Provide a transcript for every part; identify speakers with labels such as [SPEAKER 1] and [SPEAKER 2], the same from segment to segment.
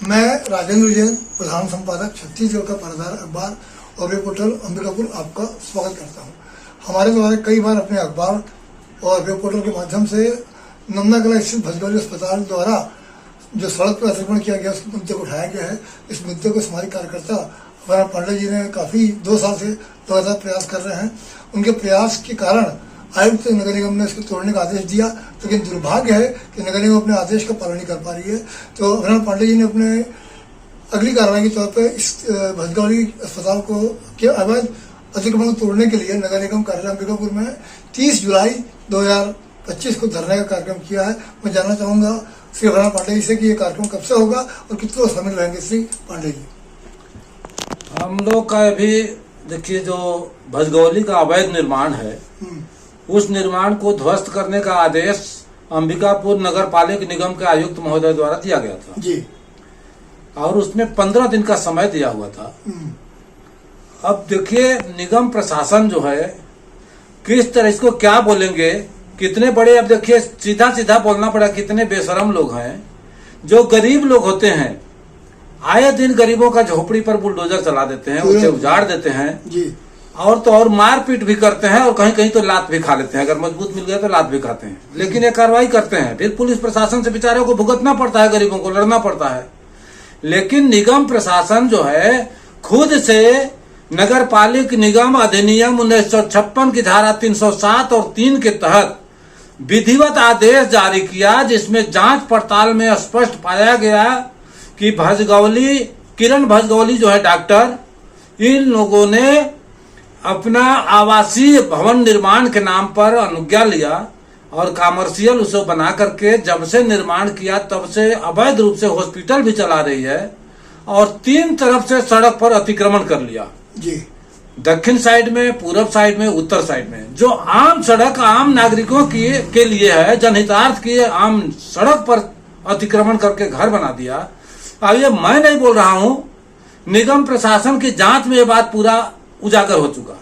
[SPEAKER 1] मैं राजेंद्र जैन, प्रधान संपादक छत्तीसगढ़ का पहरेदार अखबार और वेब पोर्टल अंबिकापुर आपका स्वागत करता हूं। हमारे द्वारा कई बार अपने अखबार और वेब पोर्टल के माध्यम से नंदाकला स्थित भजगौली अस्पताल द्वारा जो सड़क पर अतिक्रमण किया गया उस मुद्दे को उठाया गया है। इस मुद्दे को समाजिक कार्यकर्ता हमारा पांडे जी ने काफी 2 साल से लगातार प्रयास कर रहे हैं। उनके प्रयास के कारण आयुक्त नगर निगम ने इसको तोड़ने का आदेश दिया, लेकिन दुर्भाग्य है कि नगर निगम अपने आदेश का पालन नहीं कर पा रही है। तो अभिनव पांडे जी ने अपने अगली कार्रवाई के तौर पर इस भजगौली अस्पताल को के अवैध अतिक्रमण को तोड़ने के लिए नगर निगम कार्यालय अंबिकापुर में 30 जुलाई 2025 को धरने का कार्यक्रम किया है। मैं जानना चाहूंगा श्री अभिनव पांडे जी से कि ये कार्यक्रम कब से होगा और कितने लोग शामिल रहेंगे। श्री पांडे जी,
[SPEAKER 2] हम लोग का अभी देखिए जो भजगौली का अवैध निर्माण है उस निर्माण को ध्वस्त करने का आदेश अंबिकापुर नगर पालिक निगम के आयुक्त महोदय द्वारा दिया गया था
[SPEAKER 1] जी, और
[SPEAKER 2] उसमें 15 दिन का समय दिया हुआ था। अब देखिए निगम प्रशासन जो है किस तरह इसको क्या बोलेंगे, कितने बड़े, अब देखिए सीधा सीधा बोलना पड़ा, कितने बेशरम लोग हैं। जो गरीब लोग होते हैं आए दिन गरीबों का झोपड़ी पर बुलडोजर चला देते हैं, उसे उजाड़ देते हैं
[SPEAKER 1] जी,
[SPEAKER 2] और तो और मारपीट भी करते हैं और कहीं कहीं तो लात भी खा लेते हैं। अगर मजबूत मिल गया तो लात भी खाते हैं, लेकिन ये कार्रवाई करते हैं। फिर पुलिस प्रशासन से बेचारों को भुगतना पड़ता है, गरीबों को लड़ना पड़ता है। लेकिन निगम प्रशासन जो है खुद से नगर पालिक निगम अधिनियम 1956 की धारा 307 और 3 के तहत विधिवत आदेश जारी किया, जिसमें जांच पड़ताल में स्पष्ट पाया गया कि भजगौली, किरण भजगौली जो है डॉक्टर, इन लोगों ने अपना आवासीय भवन निर्माण के नाम पर अनुज्ञा लिया और कॉमर्शियल उसे बना करके जब से निर्माण किया तब से अवैध रूप से हॉस्पिटल भी चला रही है और 3 तरफ से सड़क पर अतिक्रमण कर लिया
[SPEAKER 1] जी,
[SPEAKER 2] दक्षिण साइड में, पूरब साइड में, उत्तर साइड में। जो आम सड़क आम नागरिकों के लिए है, जनहितार्थ की आम सड़क पर अतिक्रमण करके घर बना दिया। अब ये मैं नहीं बोल रहा हूं, निगम प्रशासन की जांच में ये बात पूरा उजागर हो चुका।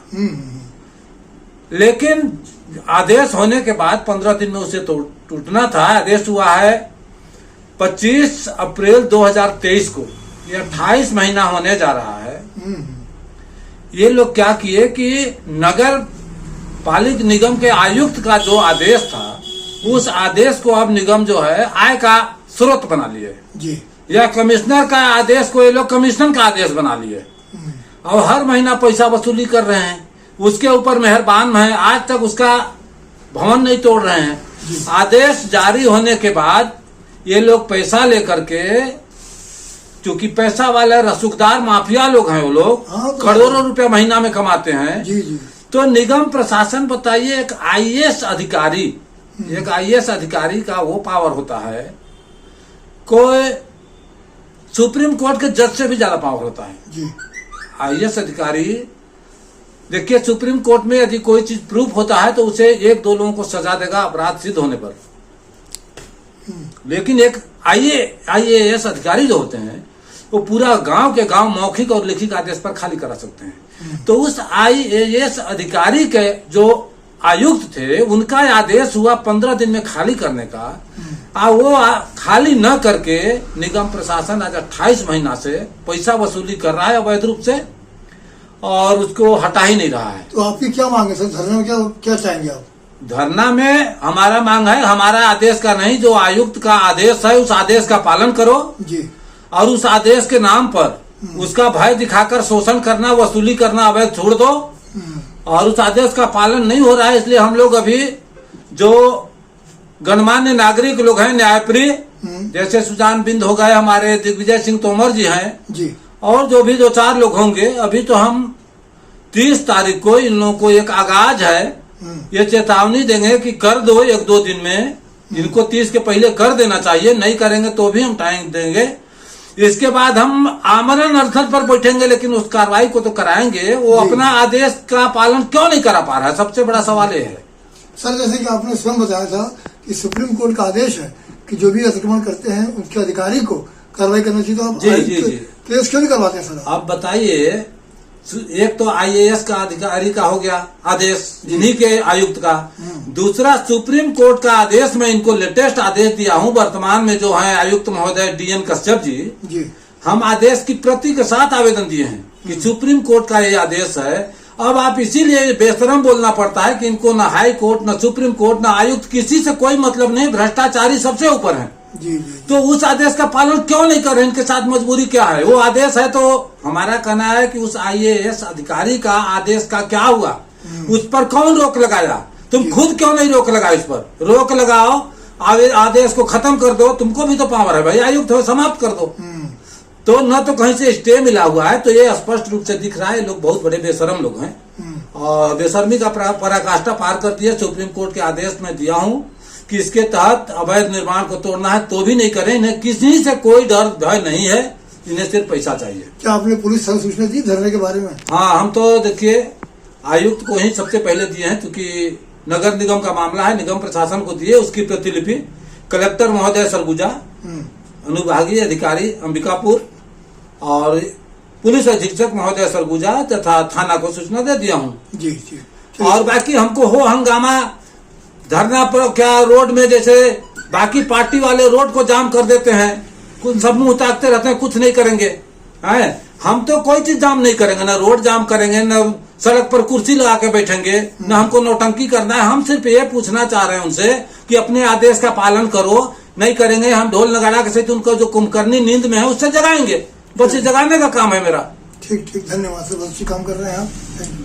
[SPEAKER 2] लेकिन आदेश होने के बाद 15 दिन में उसे टूटना था। आदेश हुआ है 25 अप्रैल 2023 को, ये 28 महीना होने जा रहा है। ये लोग क्या किए कि नगर पालिक निगम के आयुक्त का जो आदेश था उस आदेश को अब निगम जो है आय का स्रोत बना लिए
[SPEAKER 1] जी,
[SPEAKER 2] या कमिश्नर का आदेश को ये लोग कमिश्नर का आदेश बना लिए और हर महीना पैसा वसूली कर रहे हैं। उसके ऊपर मेहरबान है, आज तक उसका भवन नहीं तोड़ रहे हैं। आदेश जारी होने के बाद ये लोग पैसा लेकर के, क्योंकि पैसा वाले रसूखदार माफिया लोग हैं, वो लोग करोड़ों रुपया महीना में कमाते हैं
[SPEAKER 1] जी जी।
[SPEAKER 2] तो निगम प्रशासन, बताइए, एक आईएएस अधिकारी, एक आईएएस अधिकारी का वो पावर होता है, कोई सुप्रीम कोर्ट के जज से भी ज्यादा पावर होता है
[SPEAKER 1] जी।
[SPEAKER 2] आईएएस अधिकारी। देखिए सुप्रीम कोर्ट में यदि कोई चीज प्रूफ होता है तो उसे 1-2 लोगों को सजा देगा अपराध सिद्ध होने पर। लेकिन एक आईएएस अधिकारी जो होते हैं वो पूरा गांव के गांव मौखिक और लिखित आदेश पर खाली करा सकते हैं। तो उस आईएएस अधिकारी के जो आयुक्त थे उनका आदेश हुआ 15 दिन में खाली करने का, वो खाली न करके निगम प्रशासन आज 28 महीना से पैसा वसूली कर रहा है अवैध रूप से और उसको हटा ही नहीं रहा है।
[SPEAKER 1] तो आपकी क्या मांग है सर? धरने में क्या चाहेंगे आप?
[SPEAKER 2] धरना में हमारा मांग है, हमारा आदेश का नहीं, जो आयुक्त का आदेश है उस आदेश का पालन करो
[SPEAKER 1] जी, और
[SPEAKER 2] उस आदेश के नाम पर उसका भय दिखाकर शोषण करना, वसूली करना अवैध छोड़ दो। और उस आदेश का पालन नहीं हो रहा है, इसलिए हम लोग अभी जो गणमान्य नागरिक लोग हैं, न्यायप्रिय, जैसे सुजान बिंद हो गए, हमारे दिग्विजय सिंह तोमर जी हैं
[SPEAKER 1] जी, और
[SPEAKER 2] जो भी 2-4 लोग होंगे, अभी तो हम 30 तारीख को इन लोगों को एक आगाज है, ये चेतावनी देंगे कि कर दो 1-2 दिन में, इनको 30 के पहले कर देना चाहिए, नहीं करेंगे तो भी हम टाइम देंगे। इसके बाद हम आमरण अनशन पर बैठेंगे, लेकिन उस कार्रवाई को तो कराएंगे। वो अपना आदेश का पालन क्यों नहीं करा पा रहा है, सबसे बड़ा सवाल ये है।
[SPEAKER 1] सर जैसे कि आपने स्वयं बताया था कि सुप्रीम कोर्ट का आदेश है कि जो भी अतिक्रमण करते हैं उनके अधिकारी को कार्रवाई करना चाहिए, तो आप
[SPEAKER 2] जी जी जी
[SPEAKER 1] केस क्यों नहीं करवाते सर?
[SPEAKER 2] आप बताइए, एक तो आईएएस का अधिकारी का हो गया आदेश, इन्हीं के आयुक्त का। दूसरा सुप्रीम कोर्ट का आदेश, मैं इनको लेटेस्ट आदेश दिया हूं वर्तमान में जो है आयुक्त महोदय डीएन कश्यप जी, हम आदेश की प्रति के साथ आवेदन दिए हैं कि सुप्रीम कोर्ट का ये आदेश है। अब आप इसीलिए बेशरम बोलना पड़ता है कि इनको न हाई कोर्ट, न सुप्रीम कोर्ट, न आयुक्त, किसी से कोई मतलब नहीं, भ्रष्टाचारी सबसे ऊपर है।
[SPEAKER 1] जी।
[SPEAKER 2] तो उस आदेश का पालन क्यों नहीं कर रहे? इनके साथ मजबूरी क्या है? वो आदेश है तो हमारा कहना है कि उस आईएएस अधिकारी का आदेश का क्या हुआ, उस पर कौन रोक लगाया? तुम खुद क्यों नहीं रोक लगाओ? इस पर रोक लगाओ, आदेश को खत्म कर दो। तुमको भी तो पावर है भाई, आयुक्त हो, समाप्त कर दो। तो न तो कहीं से स्टे मिला हुआ है, तो ये स्पष्ट रूप से दिख रहा है लोग बहुत बड़े बेशरम लोग हैं और बेशर्मी का पराकाष्ठा पार कर दिया। सुप्रीम कोर्ट के आदेश में दिया हूं कि इसके तहत अवैध निर्माण को तोड़ना है तो भी नहीं करें। इन्हें किसी से कोई डर भय नहीं है, इन्हें सिर्फ पैसा चाहिए।
[SPEAKER 1] क्या आपने पुलिस को सूचना दी धरने के बारे में?
[SPEAKER 2] हाँ, हम तो देखिए आयुक्त को ही सबसे पहले दिए हैं, क्योंकि नगर निगम का मामला है, निगम प्रशासन को दिए। उसकी प्रतिलिपि कलेक्टर महोदय सरगुजा, अनुविभागीय अधिकारी अंबिकापुर और पुलिस अधीक्षक महोदय सरगुजा तथा थाना को सूचना दे दिया हूँ।
[SPEAKER 1] जी।
[SPEAKER 2] और बाकी हमको हो हंगामा धरना पर क्या रोड में, जैसे बाकी पार्टी वाले रोड को जाम कर देते हैं, कुछ सब मुंह ताकते रहते हैं, कुछ नहीं करेंगे। हैं, हम तो कोई चीज जाम नहीं करेंगे, ना रोड जाम करेंगे, न सड़क पर कुर्सी लगा के बैठेंगे, न हमको नौटंकी करना है। हम सिर्फ ये पूछना चाह रहे हैं उनसे कि अपने आदेश का पालन करो। नहीं करेंगे हम ढोल नगाड़ा के सहित उनको जो कुंभकर्णी नींद में है उससे जगाएंगे। बस ये जगाने का काम है मेरा।
[SPEAKER 1] ठीक, धन्यवाद सर, बहुत अच्छी काम कर रहे हैं आप।